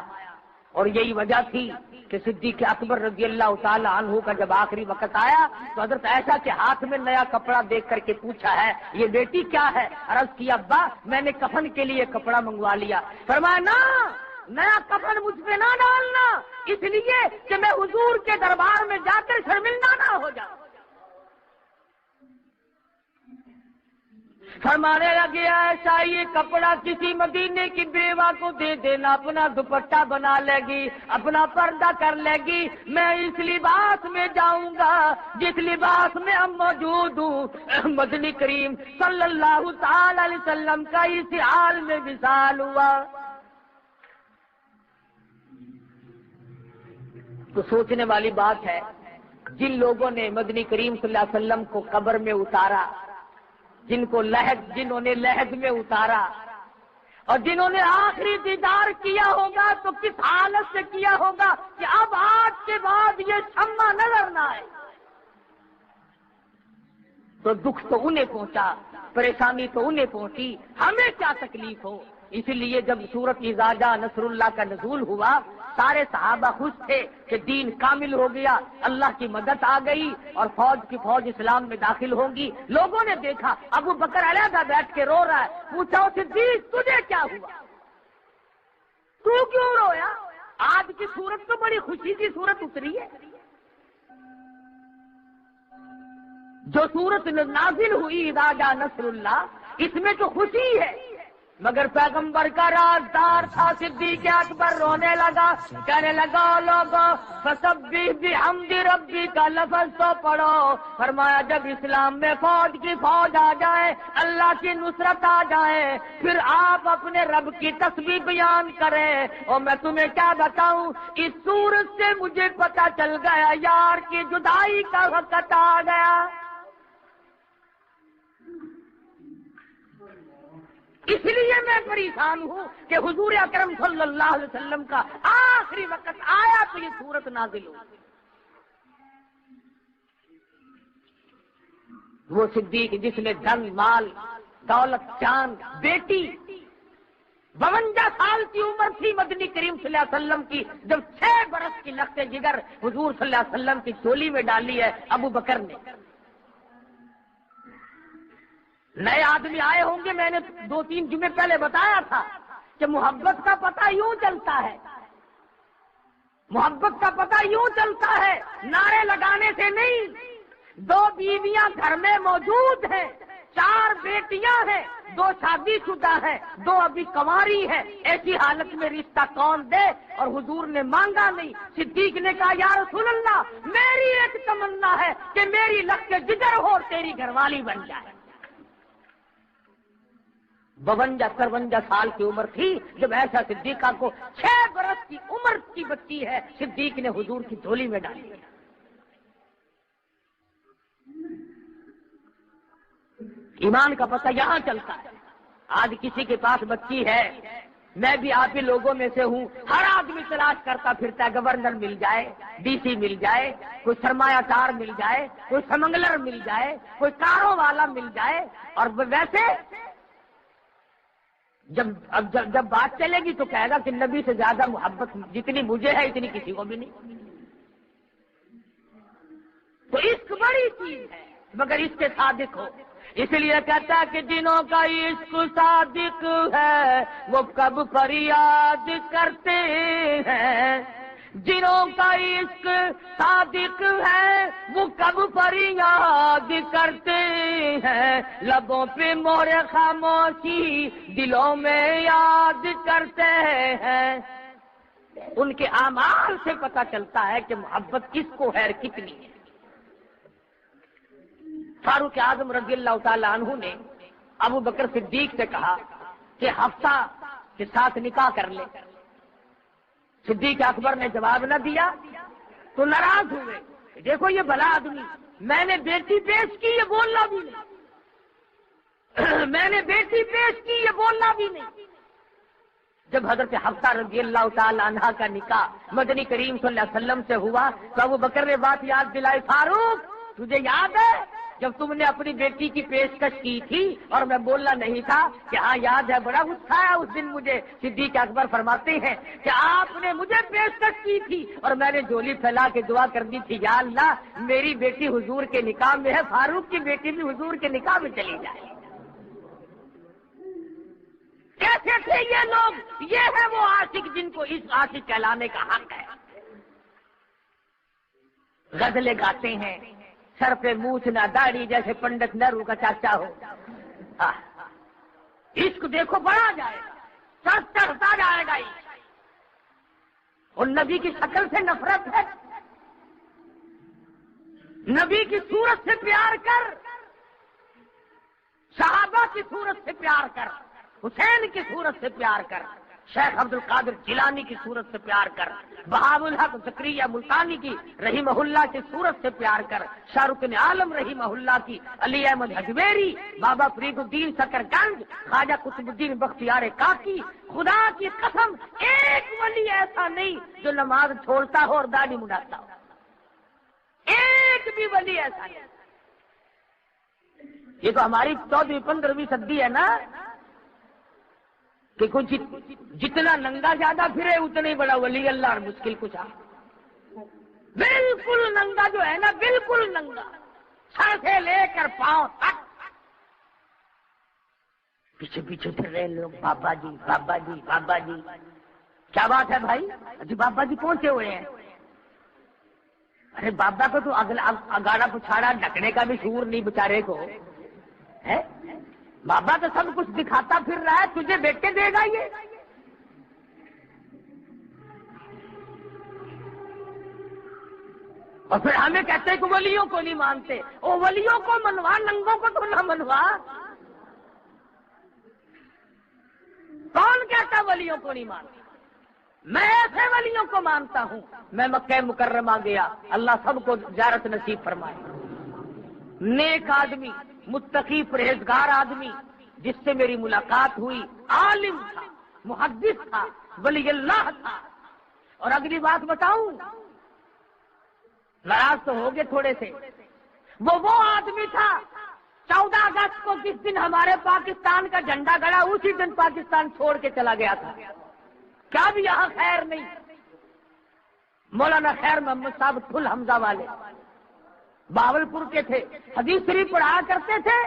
اور یہی وجہ تھی کہ صدیق اکبر رضی اللہ تعالی عنہ کا جب آخری وقت آیا تو حضرت عائشہ کے ہاتھ میں نیا کپڑا دیکھ کر کے پوچھا ہے یہ بیٹی کیا ہے؟ عرض کیا ابا میں نے کفن کے لیے کپڑا منگوا لیا. فرمایا نا نیا کفن مجھ پہ نہ ڈالنا اس لیے کہ میں حضور کے دربار میں جا کر شرمندہ نہ ہو جاؤں. فرمانے لگے ایسا یہ کپڑا کسی مدینے کی بیوہ کو دے دینا اپنا دوپٹہ بنا لے گی اپنا پردہ کر لے گی. میں اس لباس میں جاؤں گا جس لباس میں اب موجود ہوں. مدنی کریم صلی اللہ تعالی علیہ وسلم کا اس حال میں وصال ہوا. تو سوچنے والی بات ہے جن لوگوں نے مدنی کریم صلی اللہ علیہ وسلم کو قبر میں اتارا جنہوں نے لحد میں اتارا اور جنہوں نے آخری دیدار کیا ہوگا تو کس حالت سے کیا ہوگا کہ اب آج کے بعد یہ شمع نظر نہ آئے. تو دکھ تو انہیں پہنچا پریشانی تو انہیں پہنچی ہمیں کیا تکلیف ہو. اسی لیے جب سورت اذا جاء نصر اللہ کا نزول ہوا سارے صحابہ خوش تھے کہ دین کامل ہو گیا اللہ کی مدد آ گئی اور فوج اسلام میں داخل ہوگی. لوگوں نے دیکھا ابو بکر علیحدہ بیٹھ کے رو رہا ہے. پوچھا صدیق تجھے کیا ہوا تو کیوں رویا؟ آج کی صورت تو بڑی خوشی کی صورت اتری ہے. جو صورت نازل ہوئی اذا جاء نصر اللہ اس میں تو خوشی ہے مگر پیغمبر کا رازدار تھا صدیق اکبر رونے لگا کہنے لگا لوگوں فسبح بحمد ربی کا لفظ تو پڑھو. فرمایا جب اسلام میں فوج کی فوج آ جائے اللہ کی نصرت آ جائے پھر آپ اپنے رب کی تسبیح بیان کریں. اور میں تمہیں کیا بتاؤں اس صورت سے مجھے پتا چل گیا یار کی جدائی کا وقت آ گیا. اس لیے میں پریشان ہوں کہ حضور اکرم صلی اللہ علیہ وسلم کا آخری وقت آیا تو یہ صورت نازل ہو. وہ صدیق جس نے دھن مال دولت چاند بیٹی 52 سال کی عمر تھی مدنی کریم صلی اللہ علیہ وسلم کی جب 6 برس کی لخت جگر حضور صلی اللہ علیہ وسلم کی چولی میں ڈالی ہے ابو بکر نے. نئے آدمی آئے ہوں گے میں نے 2-3 جمعے پہلے بتایا تھا کہ محبت کا پتہ یوں چلتا ہے محبت کا پتہ یوں چلتا ہے نعرے لگانے سے نہیں. 2 بیویاں گھر میں موجود ہیں 4 بیٹیاں ہیں 2 شادی شدہ ہیں 2 ابھی کنواری ہیں. ایسی حالت میں رشتہ کون دے؟ اور حضور نے مانگا نہیں. صدیق نے کہا یا رسول اللہ میری ایک تمنا ہے کہ میری لخت جگر ہو اور تیری گھر والی بن جائے. 52-53 سال کی عمر تھی جب ایسا صدیقہ کو 6 برس کی عمر کی بچی ہے صدیق نے حضور کی جھولی میں ڈالی. ایمان کا پتہ یہاں چلتا ہے. آج کسی کے پاس بچی ہے میں بھی آپ ہی لوگوں میں سے ہوں ہر آدمی تلاش کرتا پھرتا ہے گورنر مل جائے ڈی سی مل جائے کوئی سرمایہ کار مل جائے کوئی سمنگلر مل جائے کوئی کاروں والا مل جائے. اور ویسے جب بات چلے گی تو کہے گا کہ نبی سے زیادہ محبت جتنی مجھے ہے اتنی کسی کو بھی نہیں. تو عشق بڑی چیز ہے مگر اس کے صادق ہو. اس لیے کہتا ہے کہ جنہوں کا عشق صادق ہے وہ کب فریاد کرتے ہیں. جنہوں کا عشق صادق ہے وہ کب فریاد کرتے ہیں. لبوں پہ مہر خاموشی دلوں میں یاد کرتے ہیں. ان کے اعمال سے پتہ چلتا ہے کہ محبت کس کو ہے کتنی ہے. فاروق اعظم رضی اللہ تعالی عنہ نے ابو بکر صدیق سے کہا کہ حفصہ کے ساتھ نکاح کر لے. صدیق اکبر نے جواب نہ دیا تو ناراض ہوئے. دیکھو یہ بھلا آدمی میں نے بیٹی پیش کی یہ بولنا بھی نہیں میں نے بیٹی پیش کی یہ بولنا بھی نہیں. جب حضرت حفصہ رضی اللہ تعالی عنہا کا نکاح مدنی کریم صلی اللہ علیہ وسلم سے ہوا تو ابو بکر نے بات یاد دلائی، فاروق تجھے یاد ہے جب تم نے اپنی بیٹی کی پیشکش کی تھی اور میں بولنا نہیں تھا کہ ہاں یاد ہے، بڑا غصہ آیا اس دن مجھے۔ صدیق اکبر فرماتے ہیں کہ آپ نے مجھے پیشکش کی تھی اور میں نے جھولی پھیلا کے دعا کر دی تھی، یا اللہ میری بیٹی حضور کے نکاح میں ہے، فاروق کی بیٹی بھی حضور کے نکاح میں چلی جائے۔ کیسے تھے یہ لوگ؟ یہ ہے وہ عاشق جن کو اس عاشق کہلانے کا حق ہے۔ غزلیں گاتے ہیں، سر پہ مونچھ نہ داڑھی جیسے پنڈت نہرو کا چاچا ہو۔ عشق دیکھو بڑھا جائے گا، سر چڑھتا جائے گا عشق۔ اور نبی کی شکل سے نفرت ہے، نبی کی صورت سے پیار کر، صحابہ کی صورت سے پیار کر، حسین کی صورت سے پیار کر، شیخ عبد القادر جیلانی کی صورت سے پیار کر، بہاء الحق زکریا ملتانی کی رحمہ اللہ کی صورت سے پیار کر، شاہ رکن عالم رحمہ اللہ کی، علی احمد حجویری، بابا فرید الدین سکرگنج، خواجہ قطب الدین بختیار کاکی۔ خدا کی قسم ایک ولی ایسا نہیں جو نماز چھوڑتا ہو اور داڑھی مڈاتا ہو، ایک بھی ولی ایسا نہیں۔ یہ تو ہماری 14ویں 15ویں صدی ہے نا کہ کچھ جتنا ننگا زیادہ پھرے اتنا ہی بڑا ولی اللہ اور مشکل کچھ آ۔ بالکل ننگا جو ہے نا، بالکل ننگا، سر سے لے کر پاؤں تک پیچھے پیچھے پھر رہے لوگ، بابا جی بابا جی بابا جی۔ کیا بات ہے بھائی؟ جی بابا جی پہنچے ہوئے ہیں۔ ارے بابا کو تو اگاڑا پچھاڑا ڈھکنے کا بھی شعور نہیں بیچارے کو ہے۔ بابا تو سب کچھ دکھاتا پھر رہا ہے، تجھے بیٹے دے گا یہ؟ اور پھر ہمیں کہتے ہیں کہ ولیوں کو نہیں مانتے۔ او ولیوں کو منوا، ننگوں کو تو نہ منوا۔ کون کہتا ولیوں کو نہیں مانتا؟ میں ایسے ولیوں کو مانتا ہوں۔ میں مکہ مکرمہ گیا، اللہ سب کو زیارت نصیب فرمائے۔ نیک آدمی، متقی پرہیزگار آدمی جس سے میری ملاقات ہوئی، عالم تھا، محدث تھا، ولی اللہ تھا۔ اور اگلی بات بتاؤں، ناراض تو ہو گئے تھوڑے سے، وہ آدمی تھا 14 اگست کو جس دن ہمارے پاکستان کا جھنڈا گڑا اسی دن پاکستان چھوڑ کے چلا گیا تھا۔ کیا بھی یہاں خیر نہیں؟ مولانا خیر محمد صاحب پھل حمزہ والے باولپور کے تھے، حدیث شریف پڑھایا کرتے تھے،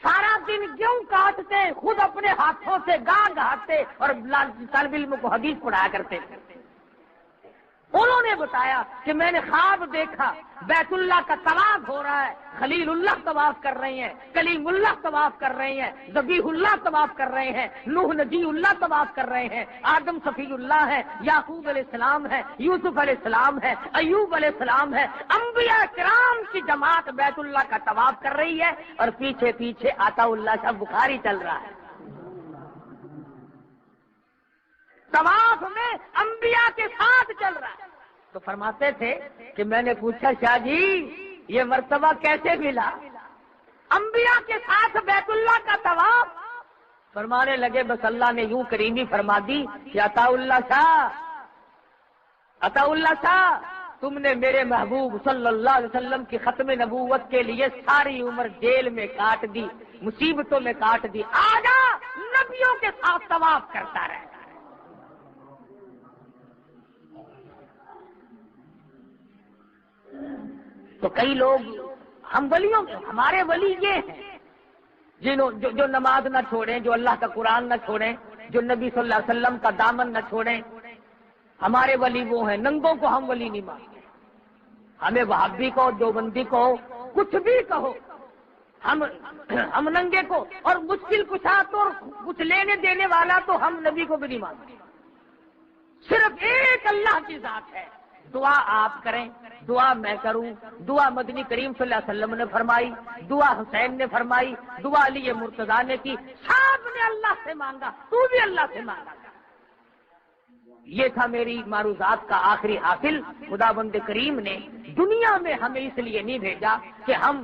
سارا دن گیہوں کاٹتے، خود اپنے ہاتھوں سے گاہ گہاتے اور طالب علم کو حدیث پڑھایا کرتے تھے۔ انہوں نے بتایا کہ میں نے خواب دیکھا بیت اللہ کا طواف ہو رہا ہے، خلیل اللہ طواف کر رہے ہیں، کلیم اللہ طواف کر رہے ہیں، ذبیح اللہ طواف کر رہے ہیں، نوح نجی اللہ طواف کر رہے ہیں، آدم صفی اللہ ہے، یعقوب علیہ السلام ہے، یوسف علیہ السلام ہے، ایوب علیہ السلام ہے، انبیاء کرام کی جماعت بیت اللہ کا طواف کر رہی ہے اور پیچھے پیچھے عطا اللہ شاہ بخاری چل رہا ہے۔ طواف میں انبیاء کے ساتھ چل رہا ہے۔ تو فرماتے تھے کہ میں نے پوچھا شاہ جی یہ مرتبہ کیسے ملا؟ انبیاء کے ساتھ بیت اللہ کا طواف۔ فرمانے لگے بس اللہ نے یوں کریمی فرما دی کہ عطا اللہ شاہ تم نے میرے محبوب صلی اللہ علیہ وسلم کی ختم نبوت کے لیے ساری عمر جیل میں کاٹ دی، مصیبتوں میں کاٹ دی، آجا نبیوں کے ساتھ طواف کرتا رہے۔ تو کئی لوگ ہم ولیوں ہمارے ولی یہ ہیں جو نماز نہ چھوڑیں، جو اللہ کا قرآن نہ چھوڑیں، جو نبی صلی اللہ علیہ وسلم کا دامن نہ چھوڑیں، ہمارے ولی وہ ہیں۔ ننگوں کو ہم ولی نہیں مانتے، ہمیں وہابی کو، دیوبندی کو، کچھ بھی کہو، ہم ننگے کو اور مشکل کشا تو کچھ لینے دینے والا تو ہم نبی کو بھی نہیں مانتے۔ صرف ایک اللہ کی ذات ہے۔ دعا آپ کریں، دعا میں کروں، دعا مدنی کریم صلی اللہ علیہ وسلم نے فرمائی، دعا حسین نے فرمائی، دعا علی مرتضیٰ نے کی، سب نے اللہ سے مانگا، تو بھی اللہ سے مانگا۔ یہ تھا میری معروضات کا آخری حاصل۔ خدا بند کریم نے دنیا میں ہمیں اس لیے نہیں بھیجا کہ ہم